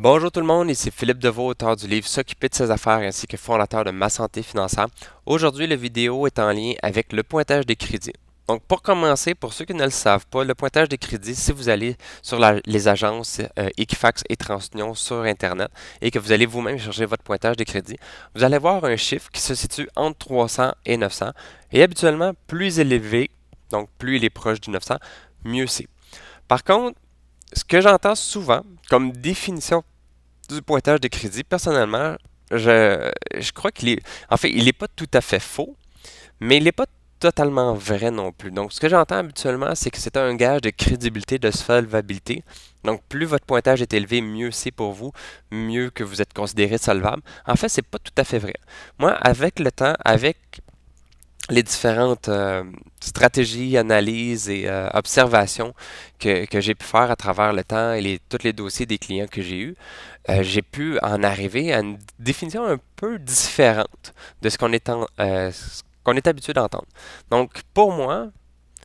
Bonjour tout le monde, ici Philippe Deveau, auteur du livre S'occuper de ses affaires ainsi que fondateur de Ma Santé Financière. Aujourd'hui, la vidéo est en lien avec le pointage des crédits. Donc, pour commencer, pour ceux qui ne le savent pas, le pointage des crédits, si vous allez sur les agences Equifax et TransUnion sur Internet et que vous allez vous-même chercher votre pointage des crédits, vous allez voir un chiffre qui se situe entre 300 et 900. Et habituellement, plus élevé, donc plus il est proche du 900, mieux c'est. Par contre, ce que j'entends souvent comme définition du pointage de crédit, personnellement, je crois qu'il est, en fait, il n'est pas tout à fait faux, mais il n'est pas totalement vrai non plus. Donc, ce que j'entends habituellement, c'est que c'est un gage de crédibilité, de solvabilité. Donc, plus votre pointage est élevé, mieux c'est pour vous, mieux que vous êtes considéré solvable. En fait, c'est pas tout à fait vrai. Moi, avec le temps, avec les différentes stratégies, analyses et observations que j'ai pu faire à travers le temps et tous les dossiers des clients que j'ai pu en arriver à une définition un peu différente de ce qu'on est habitué d'entendre. Donc, pour moi,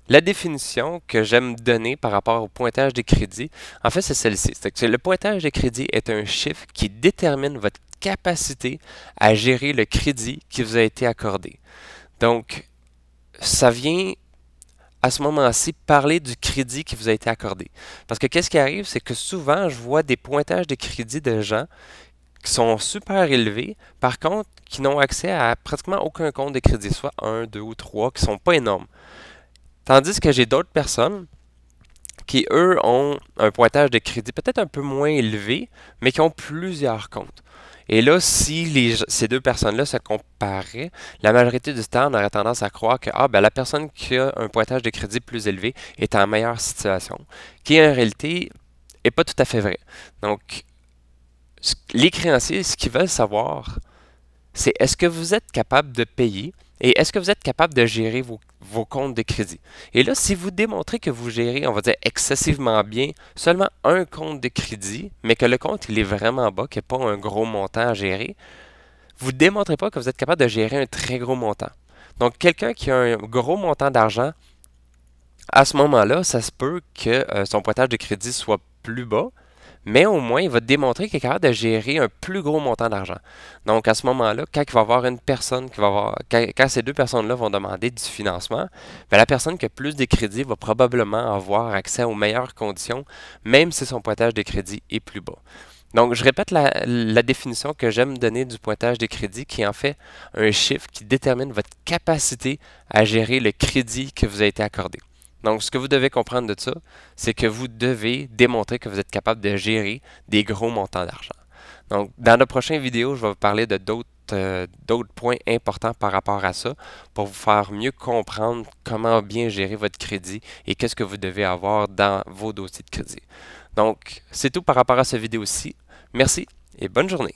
la définition que j'aime donner par rapport au pointage des crédits, en fait, c'est celle-ci. C'est que le pointage des crédits est un chiffre qui détermine votre capacité à gérer le crédit qui vous a été accordé. Donc, ça vient à ce moment-ci parler du crédit qui vous a été accordé. Parce que qu'est-ce qui arrive, c'est que souvent, je vois des pointages de crédit de gens qui sont super élevés, par contre, qui n'ont accès à pratiquement aucun compte de crédit, soit un, deux ou trois, qui ne sont pas énormes. Tandis que j'ai d'autres personnes qui, eux, ont un pointage de crédit peut-être un peu moins élevé, mais qui ont plusieurs comptes. Et là, si ces deux personnes-là se comparaient, la majorité du temps, on aurait tendance à croire que la personne qui a un pointage de crédit plus élevé est en meilleure situation, qui en réalité n'est pas tout à fait vrai. Donc, les créanciers, ce qu'ils veulent savoir, c'est est-ce que vous êtes capable de payer et est-ce que vous êtes capable de gérer vos comptes de crédit. Et là, si vous démontrez que vous gérez, on va dire, excessivement bien seulement un compte de crédit, mais que le compte il est vraiment bas, qu'il n'y a pas un gros montant à gérer, vous ne démontrez pas que vous êtes capable de gérer un très gros montant. Donc, quelqu'un qui a un gros montant d'argent, à ce moment-là, ça se peut que son pointage de crédit soit plus bas, mais au moins, il va démontrer qu'il est capable de gérer un plus gros montant d'argent. Donc, à ce moment-là, quand il va y avoir une personne qui va avoir, quand ces deux personnes-là vont demander du financement, bien, la personne qui a plus de crédits va probablement avoir accès aux meilleures conditions, même si son pointage de crédit est plus bas. Donc, je répète la définition que j'aime donner du pointage de crédit, qui est en fait un chiffre qui détermine votre capacité à gérer le crédit que vous a été accordé. Donc, ce que vous devez comprendre de ça, c'est que vous devez démontrer que vous êtes capable de gérer des gros montants d'argent. Donc, dans la prochaine vidéo, je vais vous parler de d'autres points importants par rapport à ça pour vous faire mieux comprendre comment bien gérer votre crédit et qu'est-ce que vous devez avoir dans vos dossiers de crédit. Donc, c'est tout par rapport à cette vidéo-ci. Merci et bonne journée.